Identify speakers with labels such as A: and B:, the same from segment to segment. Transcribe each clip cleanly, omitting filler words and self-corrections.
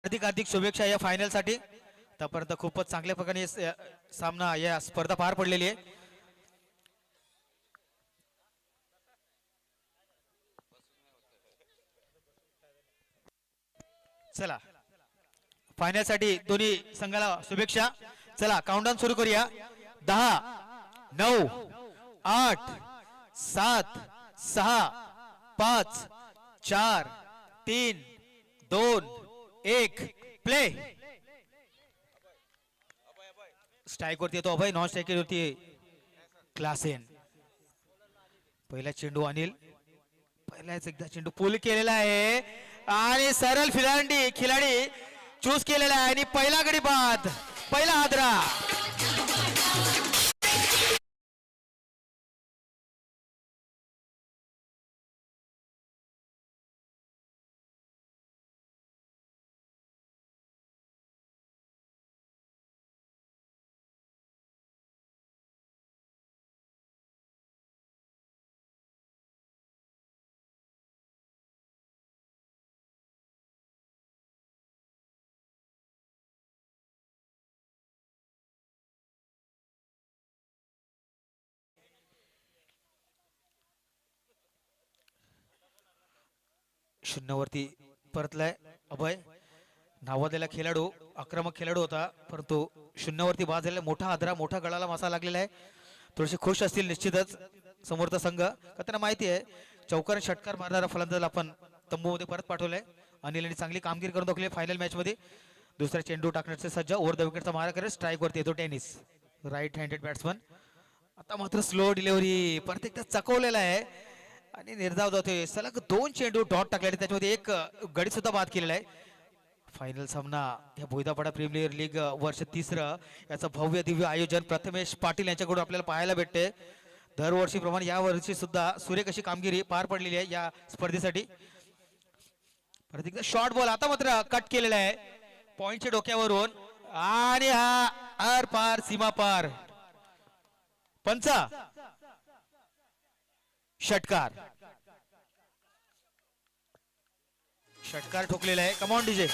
A: हार्दिक हार्दिक शुभेच्छा या फायनल साठी. आतापर्यंत खूपच चांगल्या प्रकारे सामना या स्पर्धा पार पडलेली आहे. चला फायनल साठी दोन्ही संघाला शुभेच्छा. चला काउंटडाऊन सुरू करूया. 10 9 8 7 6 5 4 3 2 1 प्ले. स्ट्राइक वरती येतो अभय. नॉन स्ट्राइक वरती क्लासेन. पहिला चेंडू अनिल. पहिलाच एकदा चेंडू पुल केलेला आहे आणि सरळ खिलाडी चूज केलेला आहे आणि पहिला गडी बाद. पहिला हादरा. शून्यावरती परतलाय अभय. नावाजलेला खेळाडू आक्रमक खेळाडू होता परंतु शून्यावरती बाद झालेला. मोठा आदरा मोठा गळाला मासा लागलेला आहे. थोडेसे खुश असतील निश्चितच समोरचा संघ का त्यांना माहिती आहे चौकार षटकार मारणारा फलंदाज आपण तंबूमध्ये परत पाठवलाय. अनिल चांगली कामगिरी करून दाखवली फायनल मॅच मध्ये. दुसरा चेंडू टाकण्याचे सज्ज. ओव्हर द विकेटचा मारा करेल. स्ट्राइक वरती येतो टेनिस. Right handed batsman. आता मात्र स्लो डिलिव्हरी परत एकदा चकवलेला आहे आणि निर्धाव जातोय. सलग 2 चेंडू डॉट टाकले त्याच्यामध्ये एक गडी सुद्धा बाद केलेला आहे. फायनल सामना या भोईदापाडा प्रीमियर लीग वर्ष 3रं याचं भव्य दिव्य आयोजन प्रथमेश पाटील यांच्याकडून आपल्याला पाहायला भेटते. दरवर्षीप्रमाणे या वर्षी सुद्धा सुरेख अशी कामगिरी पार पडलेली आहे या स्पर्धेसाठी. परत एकदा शॉर्ट बॉल. आता मात्र कट केलेला आहे पॉइंटच्या डोक्यावरून आणि हा आर पार सीमा पार. पंचा षटकार. षटकार ठोकलेला आहे. Come on DJ.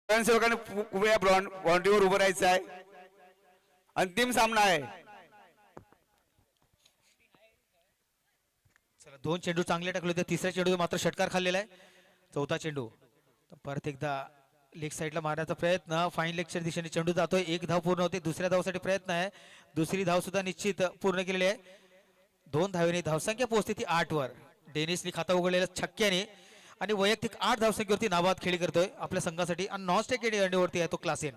B: सेवकाने उभ्या बाउंड्रीवर उभं राहायचं आहे. अंतिम सामना आहे.
A: चला 2 चेंडू चांगले टाकले होते. तिसऱ्या चेंडू मात्र षटकार खाल्लेला आहे. चौथा चेंडू परत एकदा लेग साईडला मारण्याचा प्रयत्न. फाईन लेगच्या दिशेने चेंडू जातोय. 1 धाव पूर्ण होते. दुसऱ्या धावसाठी प्रयत्न आहे. दुसरी धाव सुद्धा निश्चित पूर्ण केलेली आहे. 2 धावेने धावसंख्या पोहोचते ती 8 वर. डेनिसने खाता उघडलेल्या छक्क्याने आणि वैयक्तिक 8 धावसंख्येवरती नाबाद खेळी करतोय आपल्या संघासाठी आणि नॉन स्ट्राइक एंडवरती आहे तो क्लासेन.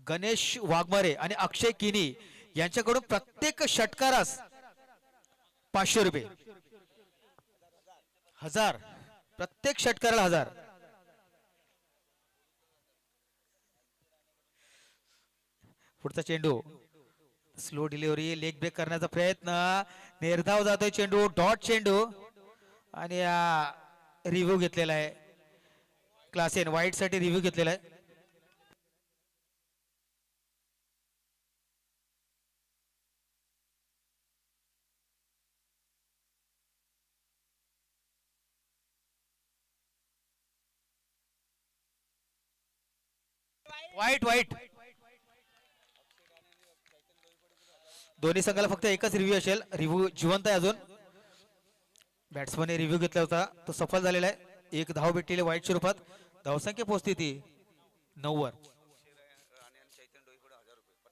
A: गणेश वाघमारे आणि अक्षय किनी यांच्याकडून प्रत्येक षटकारास 500 रुपये. 1000 प्रत्येक षटकाराला 1000. पुढचा चेंडू स्लो डिलिव्हरी. लेग ब्रेक करण्याचा प्रयत्न. निर्धाव जातोय चेंडू. डॉट चेंडू आणि रिव्ह्यू घेतलेला आहे क्लासेन. वाईट साठी रिव्ह्यू घेतलेला आहे. वाईट वाईट. दोन्ही संघाला फक्त एकच रिव्ह्यू असेल. रिव्ह्यू जिवंत आहे अजून. बॅट्समनने रिव्ह्यू घेतला होता तो सफल झालेला आहे. 1 धाव भेटलेली वाईट स्वरूपात. धावसंख्या पोहोचते ती 9 वर.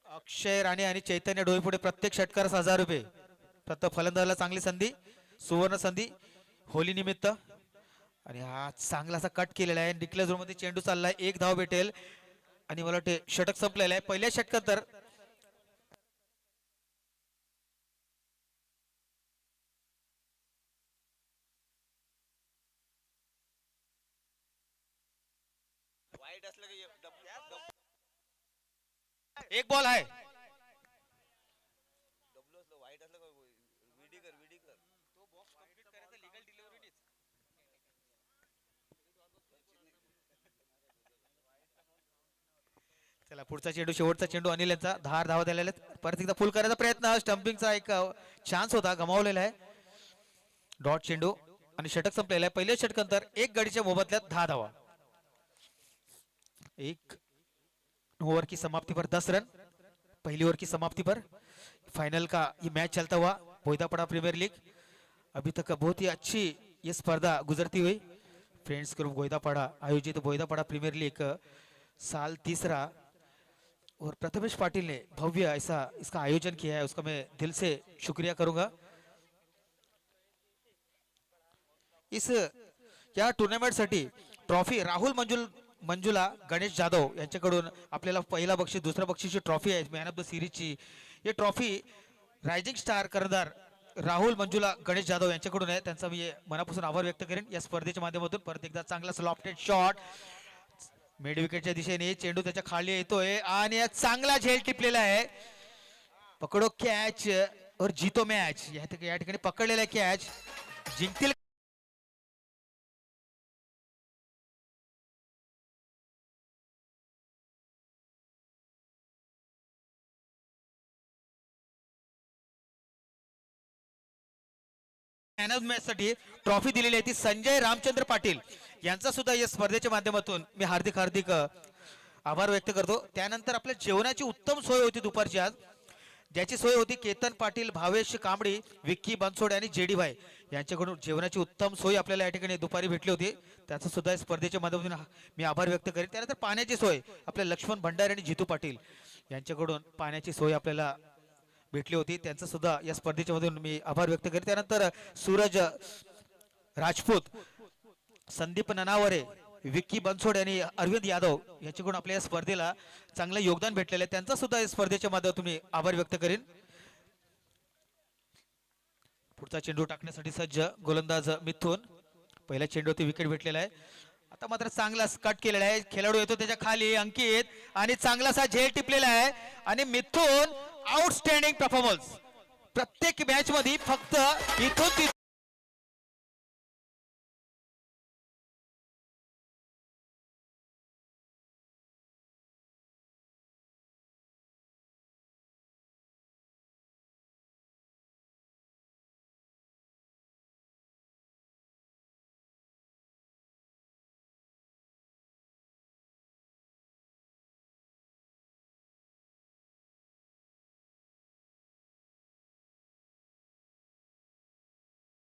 A: अक्षय राणे आणि चैतन्य डोईपुढे प्रत्येक षटकारास 1000 रुपये. फक्त फलंदाजाला चांगली संधी. सुवर्ण संधी होली निमित्त. आणि हा चांगला असा कट केलेला आहे. डिक्लेअर झोन मध्ये चेंडू चाललाय. 1 धाव भेटेल आणि मला वाटते षटक संपलेलं आहे. पहिल्या षटकात तर एक बॉल आहे. चला पुढचा चेंडू, शेवटचा चेंडू अनिल यांचा. 10 धावा दिलेल्या आहेत. परत एकदा फुल करायचा प्रयत्न, स्टंपिंगचा एक चान्स होता, गमावलेला आहे. डॉट चेंडू आणि षटक संपलेला आहे. पहिले षटकांतर एक गडीच्या मोबदल्यात 10 धावा. एक ओवर की समाप्ति पर 10 रन. पहली ओवर की समाप्ति पर फाइनल का ये मैच चलता हुआ बोईदापड़ा प्रीमियर लीग. अभी तक बहुत ही अच्छी ये स्पर्धा गुजरती हुई. फ्रेंड्स ग्रुप बोईदापड़ा आयोजित बोईदापड़ा प्रीमियर लीग साल तीसरा और प्रथमेश पाटिल ने भव्य ऐसा इसका आयोजन किया है, उसका मैं दिल से शुक्रिया करूंगा. इस या टूर्नामेंट साठी ट्रॉफी राहुल मंजुला गणेश जाधव यांच्याकडून आपल्याला पहिला बक्षीस, दुसरा बक्षीसची ट्रॉफी आहे मॅन ऑफ द सिरीजची. ही ट्रॉफी रायझिंग स्टार कर्णधार राहुल मंजुला गणेश जाधव यांच्याकडून आहे. त्यांचा मी मनापासून आभार व्यक्त करेन या स्पर्धेच्या माध्यमातून. परत एकदा चांगला स्लॉफ्टेड शॉट मिड विकेटच्या दिशेने, चेंडू त्याच्या खाली येतोय आणि चांगला झेल टिपलेला आहे. पकडो कॅच और जीतो मॅच. या ठिकाणी पकडलेला कॅच जिंकतील. मॅन ऑफ मॅच साठी ट्रॉफी दिलेली आहे ती संजय रामचंद्र पाटील यांचा सुद्धा या स्पर्धेच्या माध्यमातून मी हार्दिक आभार व्यक्त करतो. त्यानंतर आपल्या जेवणाची उत्तम सोय होती दुपारची आज, ज्याची सोय होती केतन पाटील, भावेश कांबडी, विक्की बनसोड आणि जेडी भाई यांच्याकडून जेवणाची उत्तम सोय आपल्याला या ठिकाणी दुपारी भेटली होती. त्याचा सुद्धा या स्पर्धेच्या माध्यमातून मी आभार व्यक्त करेन. त्यानंतर पाण्याची सोय आपल्या लक्ष्मण भंडारी आणि जितू पाटील यांच्याकडून पाण्याची सोय आपल्याला भेटली होती. त्यांचा सुद्धा या स्पर्धेच्या मधून मी आभार व्यक्त करेन. त्यानंतर सूरज राजपूत, संदीप ननावरे, विक्की बनसोड आणि अरविंद यादव यांच्याकडून आपल्या या स्पर्धेला चांगलं योगदान भेटलेलं आहे. त्यांचा सुद्धा या स्पर्धेच्या माध्यमातून मी आभार व्यक्त करेन. पुढचा चेंडू टाकण्यासाठी सज्ज गोलंदाज मिथून. पहिल्या चेंडूवरती विकेट भेटलेला आहे. आता मात्र चांगला कट केलेला आहे. खेळाडू येतो त्याच्या खाली अंकित आणि चांगलासा झेल टिपलेला आहे आणि मिथून आउटस्टँडिंग परफॉर्मन्स. प्रत्येक मॅच मध्ये फक्त इथून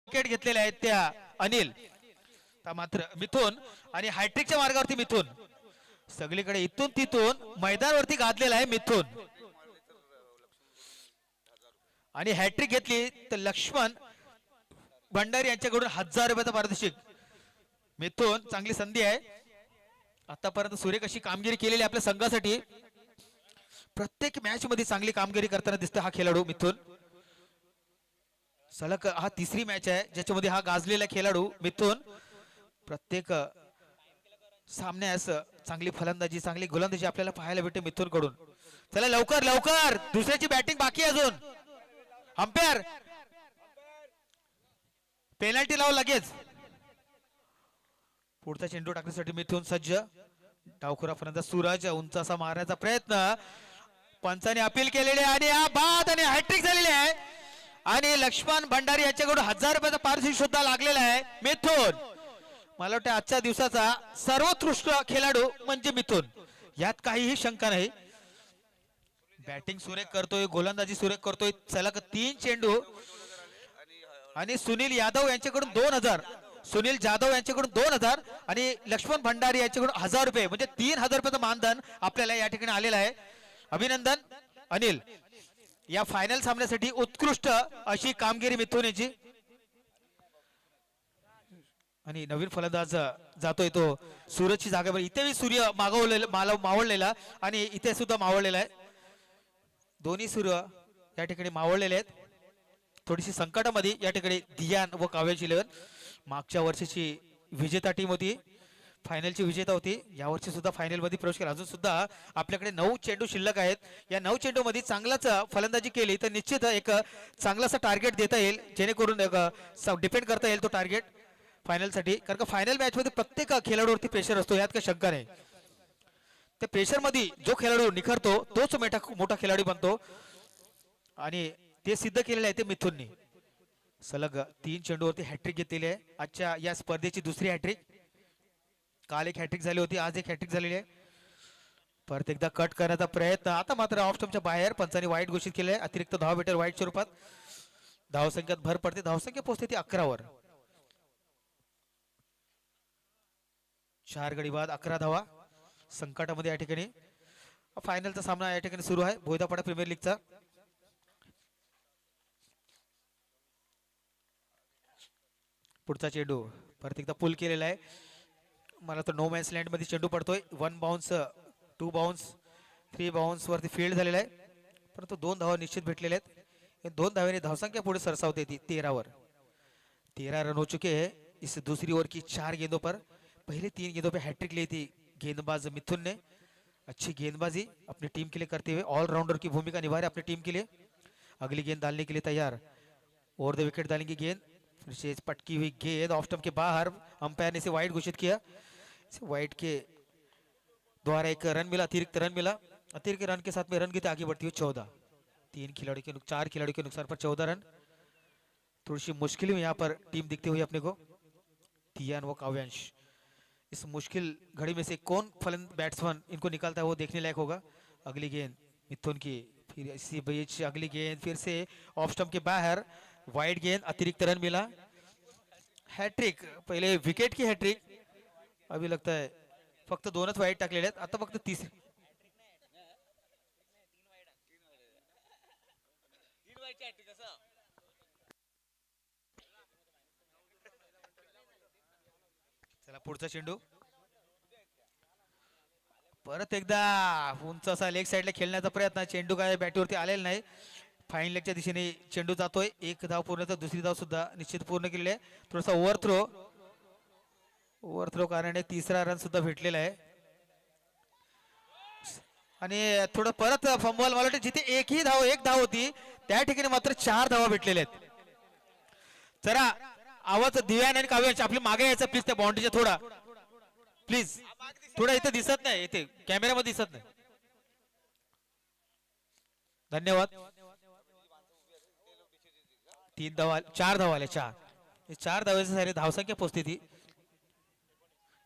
A: विकेट घेतलेले आहेत त्या अनिल. मात्र मिथून आणि हॅट्रिकच्या मार्गावरती मिथून सगळीकडे इथून तिथून मैदानावरती गाजलेला आहे मिथून. आणि हॅट्रिक घेतली तर लक्ष्मण भंडारी यांच्याकडून 1000 रुपयाचा पारितोषिक. मिथून चांगली संधी आहे. आतापर्यंत सुरेख अशी कामगिरी केलेली आपल्या संघासाठी. प्रत्येक मॅच मध्ये चांगली कामगिरी करताना दिसतो हा खेळाडू मिथून. सलग हा तिसरी मॅच आहे ज्याच्यामध्ये हा गाजलेला खेळाडू मिथून प्रत्येक सामन्यास चांगली फलंदाजी, चांगली गोलंदाजी आपल्याला पाहायला भेटते मिथून कडून. चला लवकर लवकर, दुसऱ्याची बॅटिंग बाकी अजून. अंपायर पेनल्टी लाव लगेच. पुढचा चेंडू टाकण्यासाठी मिथून सज्ज. डावखुरा फलंदाज सूरज उंच असा मारण्याचा प्रयत्न, पंचाने अपील केलेले आणि हा बाद आणि हॅट्रिक झालेली आहे. आणि लक्ष्मण भंडारी यांच्याकडून 1000 रुपयाचा पारितोषिक सुद्धा लागलेला आहे मिथून. मला वाटतं आजच्या दिवसाचा सर्वोत्कृष्ट खेळाडू म्हणजे मिथून, यात काहीही शंका नाही. बॅटिंग सुरेख करतोय, गोलंदाजी सुरेख करतोय. सलग 3 चेंडू. आणि सुनील यादव यांच्याकडून 2000, सुनील जाधव यांच्याकडून 2000 आणि लक्ष्मण भंडारी यांच्याकडून 1000 रुपये, म्हणजे 3000 रुपयाचं मानधन आपल्याला या ठिकाणी आलेलं आहे. अभिनंदन अनिल. या फायनल सामन्यासाठी उत्कृष्ट अशी कामगिरी मिथून याची. आणि नवीन फलंदाज जातोय तो सूरजची जागेवर. इथे सूर्य मावळलेला आणि इथे सुद्धा मावळलेला आहे. दोन्ही सूर्य या ठिकाणी मावळलेले आहेत. थोडीशी संकटामध्ये या ठिकाणी धियान व काव्याची 11 मागच्या वर्षीची विजेता टीम होती, फायनलची विजेता होती. यावर्षी सुद्धा फायनल मध्ये प्रवेश केला. अजून सुद्धा आपल्याकडे 9 चेंडू शिल्लक आहेत. या 9 चेंडू मध्ये चांगलाच फलंदाजी केली तर निश्चित एक चांगलासा टार्गेट देता येईल, जेणेकरून डिपेंड करता येईल तो टार्गेट फायनल साठी. कारण का फायनल मॅच मध्ये प्रत्येक खेळाडूवरती प्रेशर असतो, यात काही शंका नाही. त्या प्रेशर मध्ये जो खेळाडू निखरतो तोच मोठा खेळाडू बनतो आणि ते सिद्ध केलेलं आहे ते मिथुनने. सलग 3 चेंडूवरती हॅट्रिक घेतलेली आहे आजच्या या स्पर्धेची दुसरी हॅट्रिक. काल एक हॅट्रिक झाली होती, आज एक हॅट्रिक झालेली आहे. परत एकदा कट करण्याचा प्रयत्न, आता मात्र ऑफ स्टंपच्या बाहेर पंचांनी वाईट घोषित केले. अतिरिक्त धाव भेटेल वाईट स्वरूपात. धावसंख्येत भर पडते, धावसंख्या पोहोचते ती 11 वर. 4 गडी बाद 11 धावा संकटामध्ये या ठिकाणी फायनलचा सामना या ठिकाणी सुरू आहे भोयदापाडा प्रीमियर लीगचा. पुढचा चेंडू परत एकदा पुल केलेला आहे. मला तर नो मॅन्स लँड मध्ये चेंडू पडतोय. 1 बाउन्स 2 बाउन्स 3 बाउन्स वरती फील्ड झालेला आहे, परंतु 2 धावा निश्चित भेटलेले आहेत. 2 धावेने धावसंख्या पुढे सरसावते ती 13 वर. 13 रन हो चुके हैं इस दूसरी ओवर की 4 गेंदों पर. पहले 3 गेंदों पे हैट्रिक ली थी गेंदबाज मिथुन ने. अच्छी गेंदबाजी अपनी टीम के लिए करते हुए ऑलराउंडर की भूमिका निभा रहे अपनी टीम के लिए. अगली गेंद डालने के लिए तैयार. ओवर द विकेट डालेंगे गेंद. फिर से पटकी हुई गेंद ऑफ स्टंप के बाहर. अंपायर ने इसे वाइड घोषित किया. वाइड के द्वारा एक रन मिला, अतिरिक्त रन मिला. अतिरिक्त रन के साथ में रन गति आगे बढ़ती हुई 14. 4 खिलाड़ियों के नुकसान पर 14 रन. थोड़ी सी मुश्किल में यहाँ पर टीम दिखती हुई अपने को. तियान व काव्यांश, इस मुश्किल घड़ी में से कौन बैट्समैन इनको निकालता है वो देखने लायक होगा. अगली गेंद मिथुन की, फिर इसी बीच अगली गेंद फिर से ऑफ स्टंप के बाहर. वाइड गेंद, अतिरिक्त रन मिला. हैट्रिक, पहले विकेट की हैट्रिक. अभी लगता है फक्त 2च वाईड टाकलेले आहेत, आता फक्त तिसरी. चला पुढचा चेंडू परत एकदा उंच असा लेग साइडला खेळण्याचा प्रयत्न. चेंडू काय बॅटवरती आलेला नाही. फाईन लेगच्या दिशेने चेंडू जातोय. एक धाव पूर्ण तर दुसरी धाव सुद्धा निश्चित पूर्ण केलेली आहे. थोडासा ओव्हर थ्रो कारणाने 3रा रन सुद्धा भेटलेला आहे. आणि थोडं परत फंबल, मला वाटतं जिथे एक धाव होती त्या ठिकाणी मात्र 4 धावा भेटलेल्या आहेत. जरा आवाज दिव्यान आणि काव्यांश आपली मागे यायचा प्लीज त्या बाउंड्रीच्या. थोडा प्लीज, थोडा इथे दिसत नाही, इथे कॅमेऱ्यामध्ये दिसत नाही. धन्यवाद. 4 धावा आल्या. 4 धावांच्या सारे धावसंख्या पोहोचते ती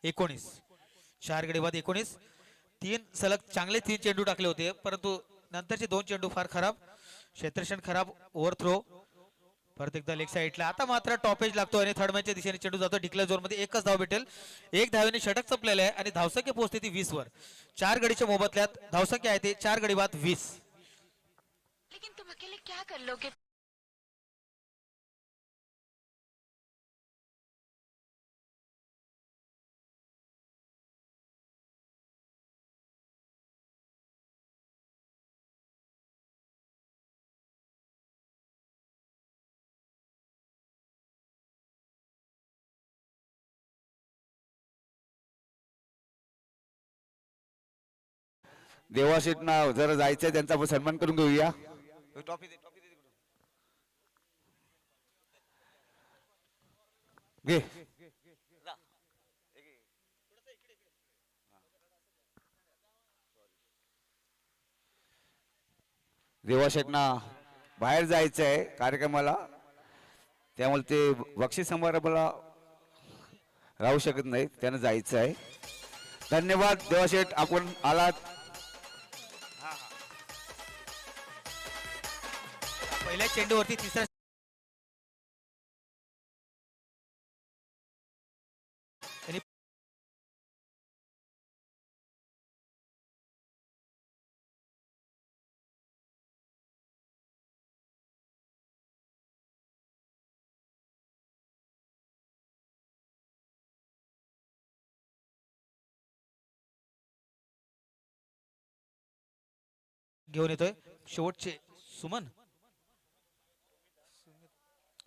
A: 19. 4 गडी बाद 19. 3 सलग चांगले 3 चेंडू टाकले होते, परंतु नंतरचे 2 चेंडू फार खराब. क्षेत्ररक्षण खराब, ओव्हर थ्रो. परत एकदा लेग साईडला. आता मात्र टॉपेज लागतो आणि थर्ड मॅनच्या दिशेने चेंडू जातो. डिक्लेअर झोन मध्ये एकच धाव भेटेल. 1 धावेने षटक संपलेलं आहे आणि धावसंख्या पोहोचते ती 20 वर. 4 गडीच्या मोबदल्यात धावसंख्या आहे ते 4 गडी बाद 20.
C: लेकिन तुम अकेले क्या कर लोगे.
B: देवाशीटना जरा जायचंय, त्यांचा आपण सन्मान करून घेऊया. घे. देवाशेटना बाहेर जायचंय कार्यक्रमाला, त्यामुळे ते बक्षीस समारंभाला राहू शकत नाही, त्यानं जायचं आहे. धन्यवाद देवाशेठ, आपण आलात.
A: पहिल्या चेंडूवरती 3रा घेऊन येतोय. शेवटचे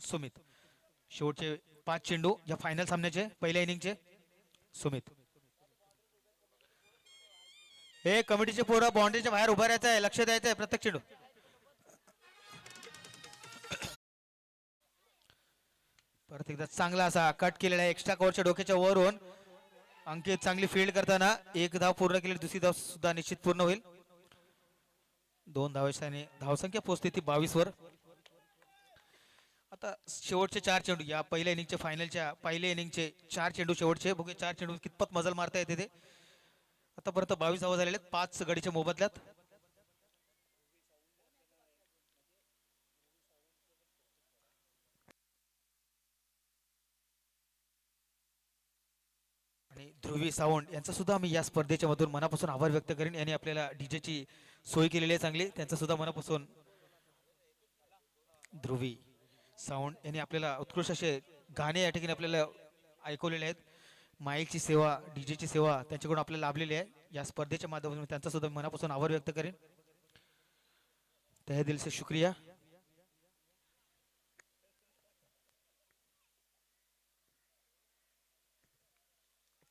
A: सुमित. शेवटचे 5 चेंडू या फायनल सामन्याचे पहिल्या इनिंगचे. सुमित, हे कमिटीचे पोरं बाउंड्रीच्या बाहेर उभा राहायचं आहे, लक्ष द्यायचं आहे प्रत्येक चेंडू. परत एकदा चांगला असा कट केलेला आहे एक्स्ट्रा कव्हरच्या डोक्याच्या वरून. अंकित चांगली फील्ड करताना एक धाव पूर्ण केली, दुसरी धाव सुद्धा निश्चित पूर्ण होईल. 2 धावांनी धावसंख्या पोहोचते ती 22 वर. आता शेवटचे 4 चेंडू या पहिल्या इनिंगच्या फायनलच्या पहिल्या इनिंगचे 4 चेंडू शेवटचे बघूया 4 चेंडू कितपत मजल मारता येते ते. आतापर्यंत 22 धावा झालेले आहेत 5 गडीच्या मोबदल्यात. आणि ध्रुवी सावंत यांचा सुद्धा मी या स्पर्धेच्या मधून मनापासून आभार व्यक्त करेन. यांनी आपल्याला डीजेची सोय केलेली आहे चांगली, त्यांचा सुद्धा मनापासून. ध्रुवी सावंत यांनी आपल्याला उत्कृष्ट असे गाणे या ठिकाणी आपल्याला ऐकवलेले आहेत. माईकची सेवा, डीजेची सेवा त्यांच्याकडून आपल्याला लाभलेली आहे या स्पर्धेच्या माध्यमातून. त्यांचा सुद्धा मनापासून आभार व्यक्त करेन. तहे दिल से शुक्रिया.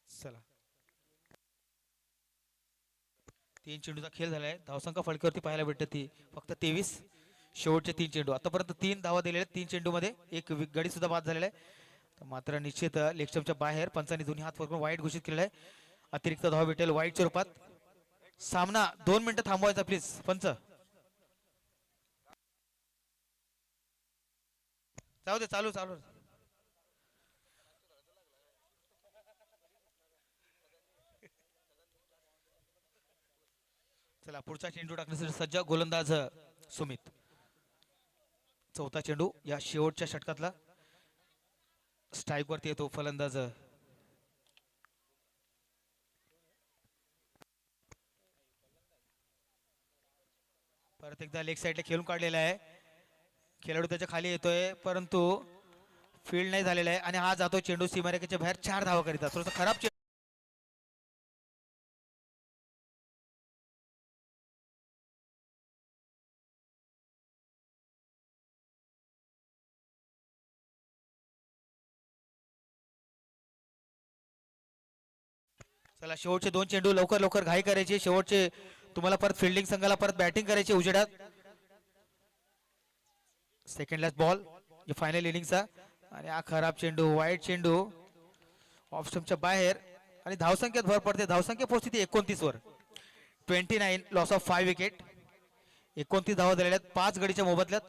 A: चला 3 चेंडूचा खेळ झालाय. धावसंख्या फलकावरती पाहायला भेटते ती फक्त 23. शेवटचे 3 चेंडू आतापर्यंत 3 धावा दिलेल्या आहेत 3 चेंडू मध्ये. एक गडी सुद्धा बाद झालेला आहे. मात्र निश्चित लेगस्टम्पच्या बाहेर पंचांनी दोन्ही हात पकडून वाईट घोषित केलेला आहे. अतिरिक्त धावा भेटेल वाईटच्या रूपात. सामना 2 मिनिटं थांबवायचा प्लीज पंच. जाऊ दे चालू चालू. चला पुढचा चेंडू टाकण्यासाठी सज्ज गोलंदाज सुमित. चौथा चेंडू या शेवटच्या षटकातला. स्ट्राईक वरती येतो फलंदाज परत एकदा लेग साईडला खेळून काढलेला आहे. खेळाडू त्याच्या खाली येतोय परंतु फील्ड नाही झालेला आहे आणि हा जातो चेंडू सीमारेखेच्या बाहेर 4 धावा करीता. थोडासा खराब चेंडू. चला शेवटचे 2 चेंडू लवकर लवकर घाई करायची. शेवटचे तुम्हाला परत फिल्डिंग संघाला परत बॅटिंग करायची उजेडात. सेकंड लास्ट बॉल फायनल इनिंगचा आणि हा खराब चेंडू वाईट चेंडू ऑफ स्टंपच्या बाहेर आणि धावसंख्येत भर पडते. धावसंख्या पोहोचते 29 वर. 29 लॉस ऑफ 5 विकेट. 29 धावा झालेल्या आहेत 5 गडीच्या मोबदल्यात.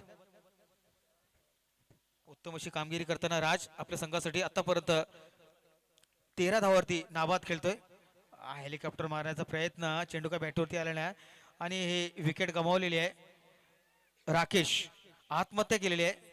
A: उत्तम अशी कामगिरी करताना राज आपल्या संघासाठी आतापर्यंत 13 धावावरती नाबाद खेळतोय. हेलिकॉप्टर मारण्याचा प्रयत्न चेंडू का बॅटवरती आला नाही आणि हे विकेट गमावलेली आहे. राकेश आत्महत्या केलेली आहे.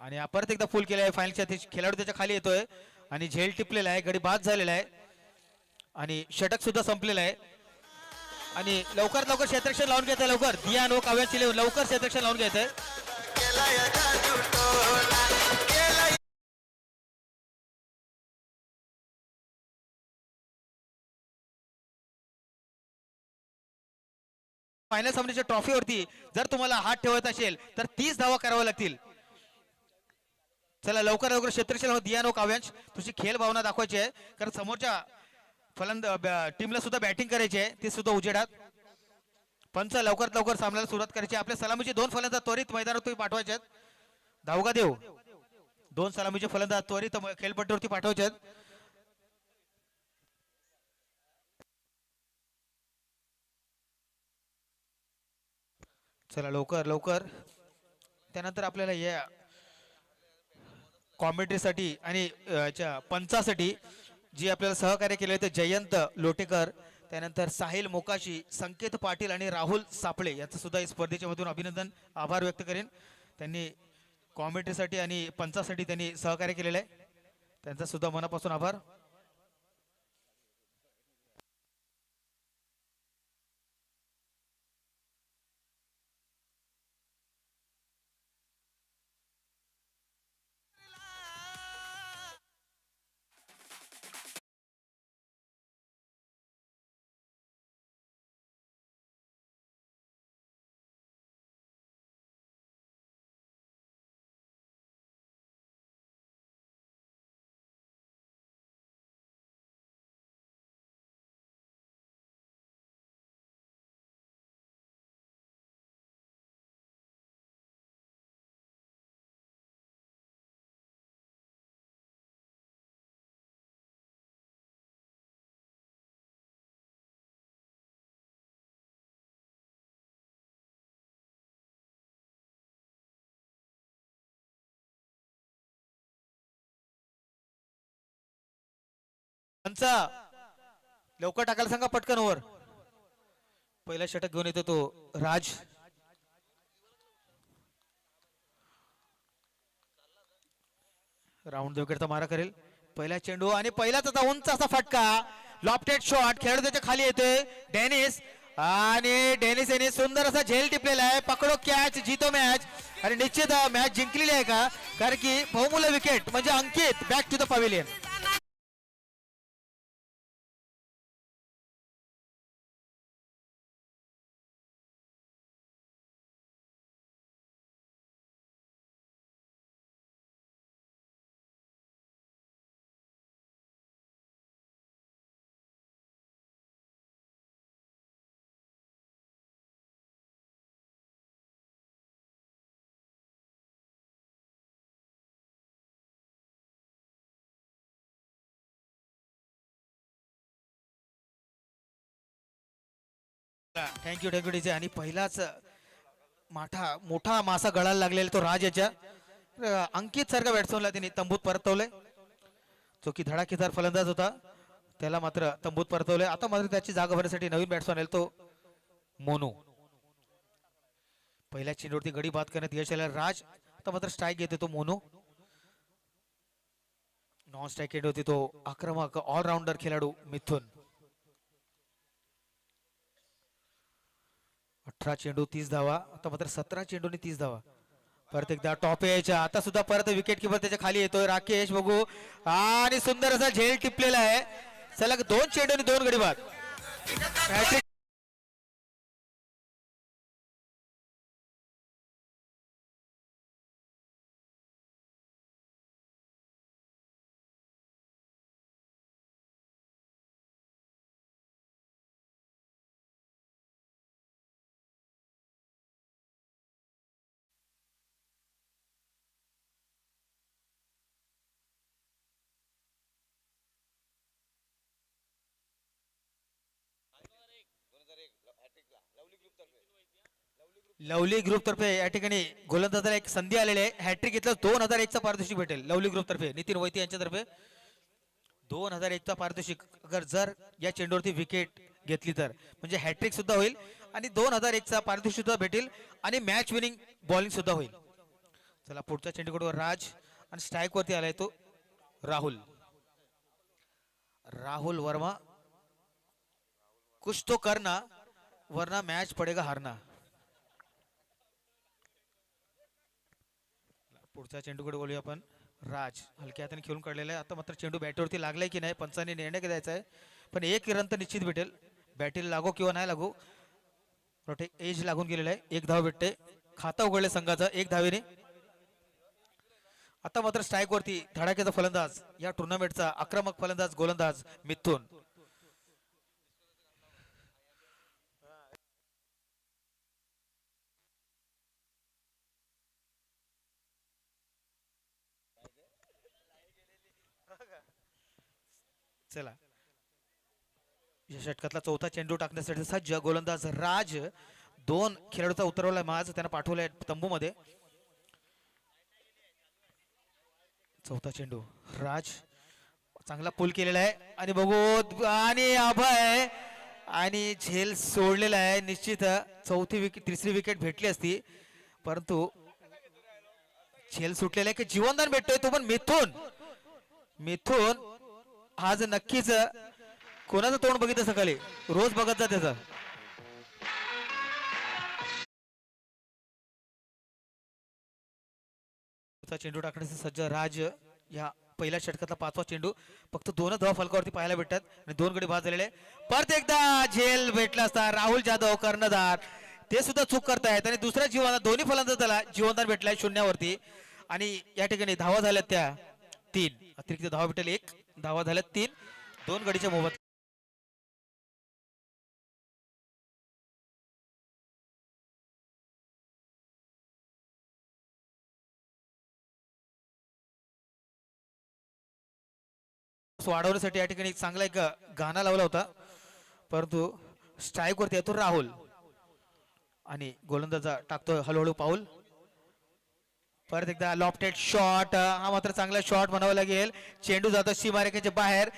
A: आणि परत एकदा फुल केला आहे फायनलच्या. खेळाडू त्याच्या खाली येतोय आणि झेल टिपलेला आहे. गडी बाद झालेला आहे आणि षटक सुद्धा संपलेला आहे. आणि लवकर लवकर क्षेत्ररक्षण लावून घ्यायचं लवकर. दिया नो काव्यांची लवकर क्षेत्ररक्षण लावून घ्यायचंय. फायनल सामन्याच्या ट्रॉफीवरती जर तुम्हाला हात ठेवायचा असेल तर 30 धावा कराव्या लागतील. चला लवकर लवकर क्षेत्ररक्षण दिया नो काव्यांश. तुझी खेळ भावना दाखवायची आहे कारण समोरच्या टीमला सुद्धा बॅटिंग करायची आहे ते सुद्धा उजेडात. पंच लवकरात लवकर सामन्याला सुरुवात करायची. आपल्या सलामीचे 2 फलंदाज त्वरित मैदानात तुम्ही पाठवायचे आहेत. धावगा देव 2 सलामीचे फलंदाज त्वरित खेळपट्टीवरती पाठवायचे आहेत. चला लवकर लवकर. त्यानंतर आपल्याला या कॉमेंट्रीसाठी आणि पंचासाठी जी आपल्याला सहकार्य केले ते जयंत लोटेकर, त्यानंतर साहिल मोकाशी, संकेत पाटील आणि राहुल सापळे यांचं सुद्धा या स्पर्धेच्या मधून अभिनंदन आभार व्यक्त करेन. त्यांनी कॉमेंट्रीसाठी आणि पंचासाठी त्यांनी सहकार्य केलेलं आहे. त्यांचा सुद्धा मनापासून आभार. पंच लवकर टाकायला सांगा पटकन ओव्हर. पहिला षटक घेऊन येतो तो राज. राऊंड विकेटचा मारा करेल. पहिला चेंडू आणि पहिलाच आता उंच असा फटका. Lofted shot. खेळाडू त्याच्या खाली येतोय डेनिस. आणि डेनिस याने सुंदर असा झेल टिपलेला आहे. पकडो कॅच जीतो मॅच. आणि निश्चित मॅच जिंकलेली आहे का, कारण की बहुमूल्य विकेट म्हणजे Ankit back to the pavilion. Thank you thank you DJ. आणि पहिलाच मोठा मासा गळायला लागलेला तो राज याच्या. अंकित सारखा बॅट्समनला त्यांनी तंबूत परतवलंय. जो की धडाकेदार फलंदाज होता त्याला मात्र तंबूत परतवलंय. आता मात्र त्याची जागा भरण्यासाठी नवीन बॅट्समन आला तो मोनू. पहिल्या चेंडूवरती गडी बाद करण्यात यश आलं राज. आता मात्र स्ट्राईक घेते तो मोनू. नॉन स्ट्राईक एंड होती तो आक्रमक ऑलराऊंडर खेळाडू मिथुन. 18 चेंडू 30 धावा. आता मात्र 17 चेंडूने 30 धावा. परत एकदा टॉप यायच्या. आता सुद्धा परत विकेट किपर त्याच्या खाली येतोय राकेश. बघू आणि सुंदर असा झेल टिपलेला आहे. सलग 2 चेंडूने 2 गडी बाद. लवली ग्रुप तर्फे या ठिकाणी गोलंदाजाला एक संधी आलेली आहे. हॅट्रिक घेतलं 2001 चा पारितोषिक भेटेल. लवली ग्रुप तर्फे नितीन वैती यांच्यातर्फे 2001 चा पारितोषिक. अगर जर या चेंडूवरती विकेट घेतली तर म्हणजे हॅट्रिक सुद्धा होईल आणि 2001 चा पारितोषिक सुद्धा भेटेल आणि मॅच विनिंग बॉलिंग सुद्धा होईल. चला पुढच्या चेंडूकडून राज आणि स्ट्राईक वरती आलाय तो राहुल वर्मा. कुछ तो करना वरना मॅच पडेगा हारना. पुढच्या चेंडूकडे बोलूया आपण. राज हलक्या हाताने खेळून काढलेला आहे. आता मात्र चेंडू बॅटवरती लागलाय की नाही पंचाने निर्णय द्यायचा आहे. पण 1 रन तर निश्चित भेटेल. बॅटीला लागो किंवा नाही लागो. एज लागून गेलेला आहे. 1 धाव भेटते. खाता उघडले संघाचा 1 धावेने. आता मात्र स्ट्राईक वरती धडाक्याचा फलंदाज या टुर्नामेंटचा आक्रमक फलंदाज गोलंदाज मिथुन. चला या षटकातला चौथा चेंडू टाकण्यासाठी सज्ज गोलंदाज राज. 2 खेळाडूचा उतरवलाय माझ त्यांना पाठवलाय तंबूमध्ये. चौथा चेंडू राज चांगला पुल केलेला आहे आणि बघू आणि अभय आणि झेल सोडलेला आहे. निश्चित तिसरी विकेट भेटली असती परंतु झेल सुटलेला आहे की जीवनदान भेटतोय तो पण मिथून आज नक्कीच कोणाचं तोंड बघितलं सकाळी रोज बघत जा त्याचा. चेंडू टाकण्याचे सज्ज राज. या पहिल्या षटकातला 5वा चेंडू. फक्त 2 धावा फलकावरती पाहायला भेटतात आणि 2 गडी बाद झालेले. परत एकदा झेल भेटला असता. राहुल जाधव कर्णधार ते सुद्धा चूक करतायत आणि दुसऱ्या जीवनात दोन्ही फलंदाजाला जीवनदान भेटलाय 0वरती. आणि या ठिकाणी धावा झाल्यात त्या 3. अतिरिक्त धावा भेटेल 1. धावा झाल्यात 3. 2 गडीच्या मोबत. वाढवण्यासाठी या ठिकाणी चांगला एक गाणा लावला होता परंतु स्ट्राईक वरती येतो राहुल आणि गोलंदाजा टाकतो हळूहळू पाऊल. परत एकदा लॉफ्टेड शॉट. हा मात्र चांगला शॉट म्हणावा लागेल. चेंडू जातो सीमारेखेच्या बाहेर.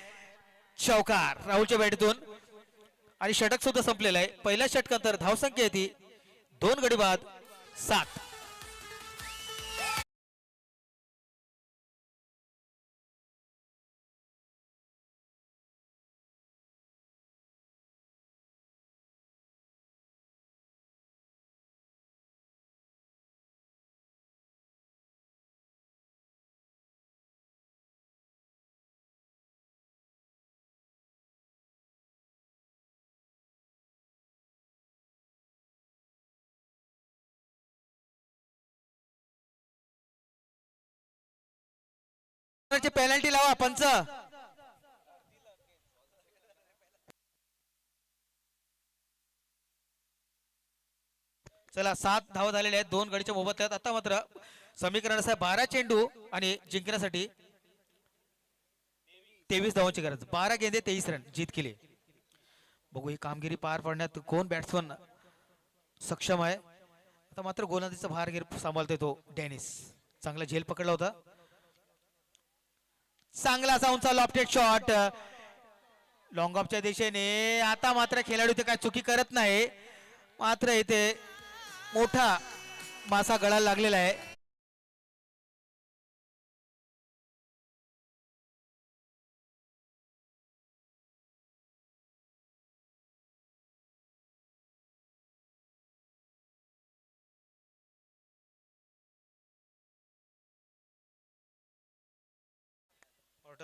A: चौकार राहुलच्या बॅटीतून आणि षटक सुद्धा संपलेलं आहे. पहिल्या षटकांतर धावसंख्या येते 2 गडी बाद 7. पेनल्टी लावा पंच. चला 7 धावा झालेल्या आहेत. 2 गडीच्या मोबदल्यात. आता मात्र समीकरण असं 12 चेंडू आणि जिंकण्यासाठी 23 धावांची गरज. 12 गेंदे 23 रन जीत केली. बघू ही कामगिरी पार पाडण्यात कोण बॅट्समन सक्षम आहे. आता मात्र गोलंदाजीचा भार सांभाळतोय तो डेनिस. चांगला झेल पकडला होता. चांगला असा उंचा लॉफ्टेड शॉट लॉंग ऑफच्या दिशेने. आता मात्र खेळाडू इथे काय चुकी करत नाही. मात्र इथे मोठा मासा गळायला लागलेला आहे.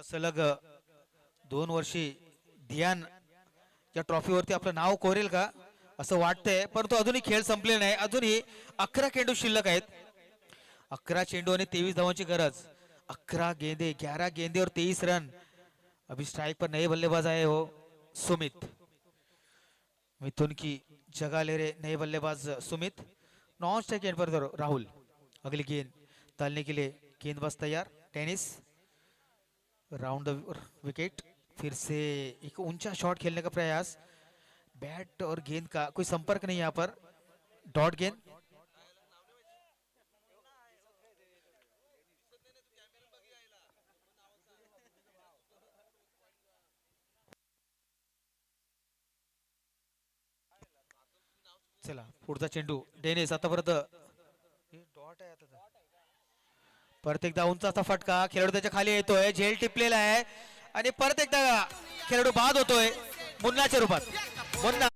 A: सलग 2 वर्षी ध्यान या ट्रॉफीवरती आपलं नाव कोरेल का असं वाटतंय. परंतु अजूनही खेळ संपले नाही. अजूनही 11 चेंडू शिल्लक आहेत. 11 चेंडू आणि 23 धावांची गरज. 11 गेंदे 11 गेंदे और 23 रन. अभी स्ट्राइक पर नए बल्लेबाज आए हो सुमित. मिथुन की जगह ले रहे नए बल्लेबाज सुमित. नॉन स्ट्राइक एंड पर राहुल. अगली गेंद डालने के लिए गेंदबाज तैयार. Tennis round the wicket. फिर से एक ऊंचा शॉट खेलने का प्रयास. बैट और गेंद का कोई संपर्क नहीं यहाँ पर. डॉट गेंद. चला पुढचा चेंडू डेनिस. आतापर्यंत डॉट आहे. आता परत एकदा उंचाचा फटका. खेळाडू त्याच्या खाली येतोय. झेल टिपलेला आहे आणि परत एकदा खेळाडू बाद होतोय मुन्नाच्या रूपात. मुन्ना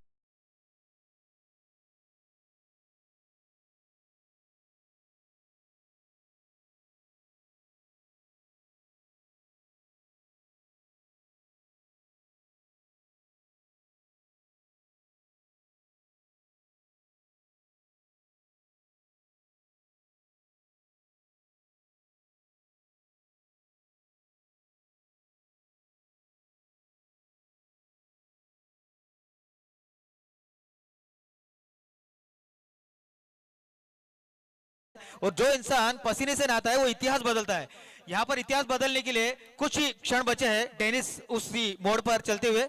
A: और जो इंसान पसीने से नहाता है वो इतिहास बदलता है. यहाँ पर इतिहास बदलने के लिए कुछ ही क्षण बचे हैं. डेनिस उसी मोड़ पर चलते हुए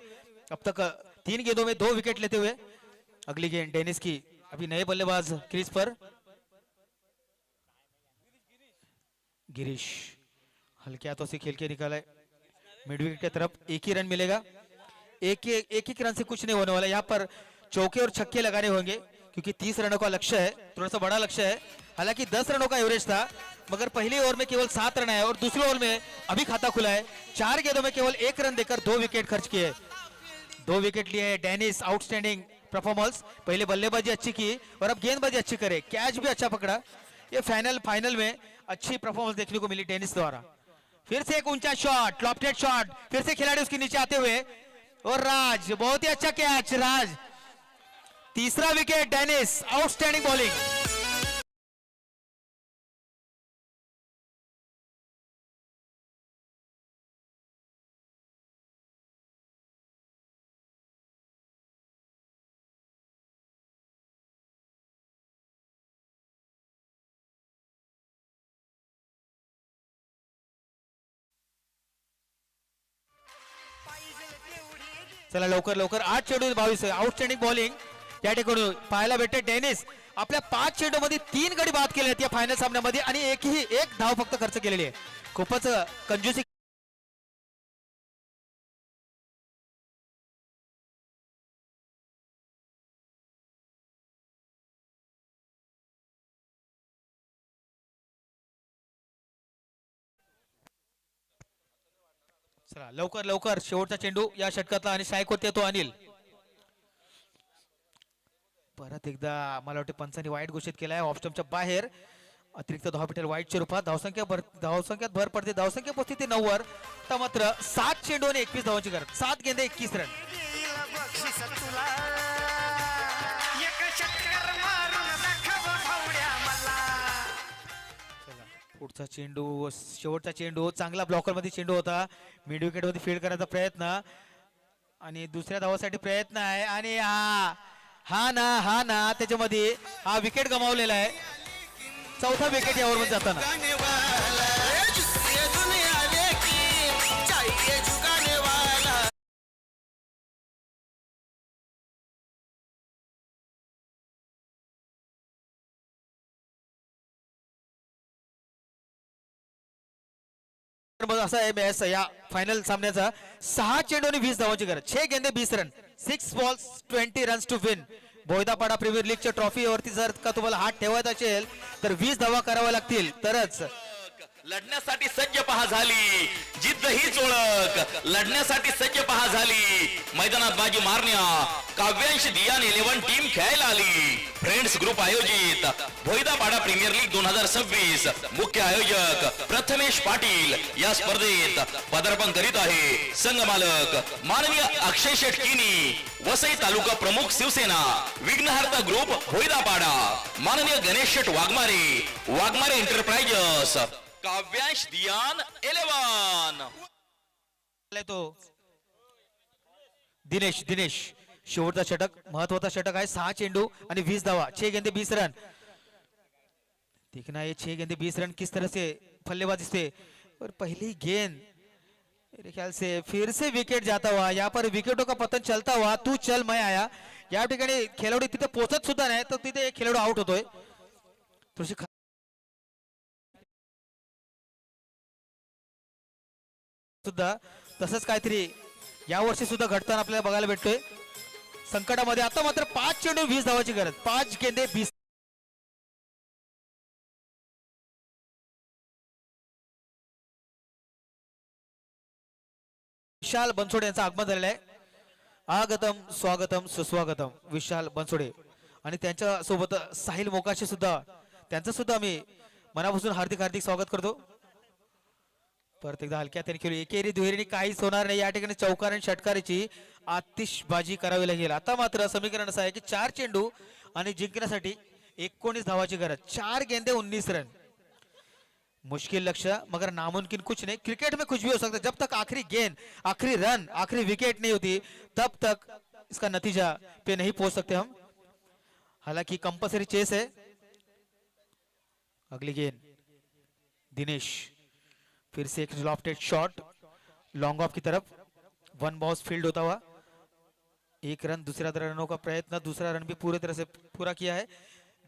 A: अब तक 3 गेंदों में 2 विकेट लेते हुए. अगली गेंद डेनिस की. अभी नए बल्लेबाज क्रीज पर. गिरीश हल्के हाथों से खेल के निकाला है. मिड विकेट की तरफ. एक ही रन मिलेगा. एक रन से कुछ नहीं होने वाला. यहाँ पर चौके और छक्के लगाने होंगे क्योंकि 30 रनों का लक्ष्य है. थोड़ा सा बड़ा लक्ष्य है. हालांकि 10 रनों का एवरेज था मगर पहली ओवर में केवल 7 रन आए और दूसरी ओवर में अभी खाता खुला है. 4 गेंदों में केवल 1 रन देकर 2 विकेट खर्च किए. 2 विकेट लिए डेनिस. Outstanding performance. पहले बल्लेबाजी अच्छी की और अब गेंदबाजी अच्छी करे. कैच भी अच्छा पकड़ा. ये फाइनल में अच्छी परफॉर्मेंस देखने को मिली डेनिस द्वारा. फिर से एक ऊंचा शॉट. Lofted shot. फिर से खिलाड़ी उसके नीचे आते हुए और राज बहुत ही अच्छा कैच. राज. तीसरा विकेट डेनिस. Outstanding bowling. चला लवकर लवकर. 8 चेंडू 22. आउटस्टँडिंग बॉलिंग या ठिकाणी पाहायला भेटते. डेनिस आपल्या 5 चेंडू मध्ये 3 गडी बाद केले आहेत या फायनल सामन्यामध्ये आणि एक धाव फक्त खर्च केलेली आहे. खूपच कंजूसी चला लवकर लवकर शेवटचा चेंडू या षटकातला आणि शायक होते तो अनिल. परत एकदा मला वाटते पंचांनी वाईट घोषित केलाय ऑफस्टमच्या बाहेर. अतिरिक्त धाव भेटेल वाईटच्या रूपात. धावसंख्यात भर पडते. धावसंख्या पोहोचते ते 9 वर. तर मात्र 7 चेंडू आणि 21 धावांची गरज. 7 गेंदे 21 रन. पुढचा चेंडू शेवटचा चेंडू चांगला ब्लॉकर मध्ये चेंडू होता. मिड विकेट मध्ये फील्ड करायचा प्रयत्न आणि दुसऱ्या धावासाठी प्रयत्न आहे आणि हा ना त्याच्यामध्ये हा विकेट गमावलेला आहे. चौथा विकेट यावर मध्ये जाताना. असा आहे मॅच या फायनल सामन्याचा. 6 चेंडू आणि 20 धावांची गरज. 6 गेंदे 20 run. 6 balls 20 runs to win. Boydapada premier लीगच्या ट्रॉफीवरती जर का तुम्हाला हात ठेवायचा असेल तर 20 धावा कराव्या लागतील तरच.
D: लढण्यासाठी सज्ज पहा झाली. जिद्द हीच ओळख. लढण्यासाठी सज्ज पहा झाली. मैदानात बाजी मारण्या काव्यांश दियान 11 टीम खेळायला आली. फ्रेंड्स ग्रुप आयोजित भोईदापाडा प्रीमियर लीग 2026 मुख्य आयोजक प्रथमेश पाटील या स्पर्धेत पदार्पण करीत आहे. संघ मालक माननीय अक्षय शेटकीनी. वसई तालुका प्रमुख शिवसेना विघ्नहर्ता ग्रुप भोईदापाडा माननीय गणेश शेट वाघमारे एंटरप्राइजेस काव्यांश दियान 11.
A: तो दिनेश शेवटचा षटक महत्वाचा षटक आहे. 6 चेंडू आणि 20 धावा. 6 गेंदे 20 रन. देखना ये 6 गेंदे 20 रन किस तरह से फल्लेबाजी से. और पहली गेंद मेरे ख्याल से फिर से विकेट जाता हुआ. यहाँ पर विकेटों का पतन चलता हुआ. तू चल मैं आया. या ठिकाणी खेळाडू तिथे पोहोचत सुद्धा नाही तर तिथे एक खेळाडू आउट होतोय. थोडीशी सुद्धा तसंच काहीतरी या वर्षी सुद्धा घडताना आपल्याला बघायला भेटतोय. संकटामध्ये आता मात्र 5 चेंडू 20 धावाची गरज. 5 गेंदे 20. विशाल बनसोडे यांचं आगमन झालेलं आहे. आगतम स्वागतम सुस्वागतम विशाल बनसोडे आणि त्यांच्या सोबत साहिल मोकाशी सुद्धा त्यांचं सुद्धा आम्ही मनापासून हार्दिक स्वागत करतो. परत एकदा हलक्या त्याने केली. एकेरी दुहेरीने काहीच होणार नाही. या ठिकाणी चौकार आणि षटकाराची आतिषबाजी करावी लागेल. आता मात्र समीकरण असं आहे की 4 चेंडू आणि जिंकण्यासाठी 19 धावाची गरज. 4 गेंदे 19 रन. मुश्किल लक्ष्य मगर नामुमकिन कुछ नहीं. क्रिकेट में कुछ भी हो सकता है. जब तक आखिरी गेंद आखिरी रन आखिरी विकेट नहीं होती तब तक इसका नतीजा पे नहीं पहुंच सकते हम. हालांकि कंपल्सरी चेस है. अगली गेंद दिनेश फिर से एक लॉफ्टेड शॉट लॉन्ग ऑफ की तरफ. 1 बॉल फील्ड होता हुआ. 1 रन. दूसरा रनों का प्रयत्न. दूसरा रन भी पूरी तरह से पूरा किया है.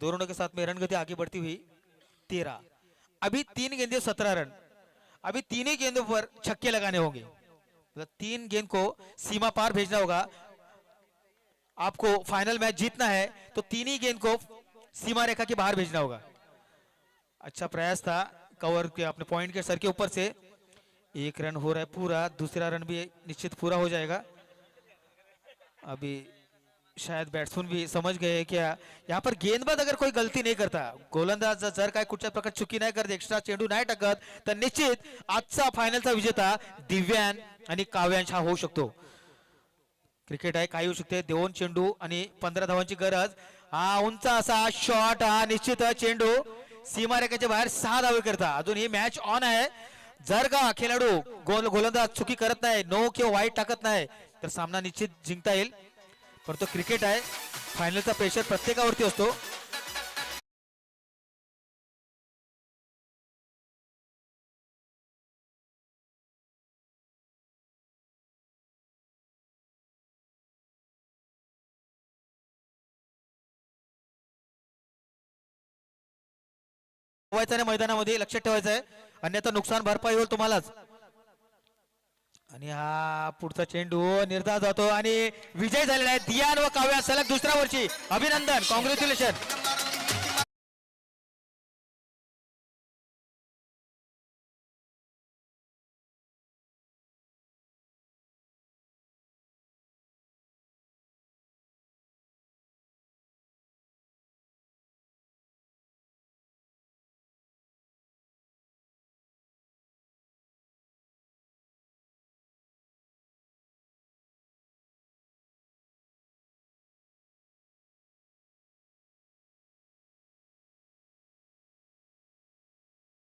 A: दोनों के साथ में रन गति आगे बढ़ती हुई 13. अभी 3 गेंदे 17 रन. अभी 3 ही गेंदों पर छक्के लगाने होंगे. मतलब 3 गेंद को सीमा पार भेजना होगा. आपको फाइनल मैच जीतना है तो 3 ही गेंद को सीमा रेखा के बाहर भेजना होगा. अच्छा प्रयास था कवर के अपने पॉइंट के सर के ऊपर से. 1 रन हो रहा है पूरा. दूसरा रन भी निश्चित पूरा हो जाएगा. अभी शायद बैट्समैन भी समझ गए कि यहाँ पर गेंदबाज अगर कोई गलती नहीं करता गोलंदाज जर काय कुठच्या प्रकार चुकी नाही करत एक्स्ट्रा चेंडू नाही टाकत तर निश्चित आजचा फायनलचा विजेता दिव्यान आणि काव्यांश हा होऊ शकतो. क्रिकेट आहे काही होऊ शकते. 2 चेंडू आणि 15 धावांची गरज. हा उंच असा शॉट. हा निश्चित चेंडू सीमारेखेच्या बाहेर 6 धावे करता. अजून ही मॅच ऑन आहे. जर का खेळाडू गोलंदाज चुकी करत नाही नो किंवा वाईट टाकत नाही तर सामना निश्चित जिंकता येईल. परंतु क्रिकेट आहे. फायनलचा प्रेशर प्रत्येकावरती असतो. मैदानामध्ये लक्षात ठेवायचं आहे अन्यथा नुकसान भरपाई होईल तुम्हालाच. आणि हा पुढचा चेंडू निर्धार जातो आणि विजय झालेला आहे. दियान व काव्या सलग दुसऱ्या वर्षी अभिनंदन. कॉंग्रॅच्युलेशन.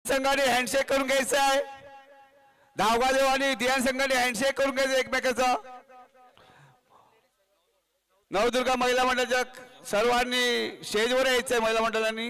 B: संघाने हँडशेक करून घ्यायचा आहे. धावगादेव आणि दियान संघाने हँडशेक करून घ्यायचं एकमेकाचा. नवदुर्गा महिला मंडळाच्या सर्वांनी स्टेजवर यायचंय. महिला मंडळांनी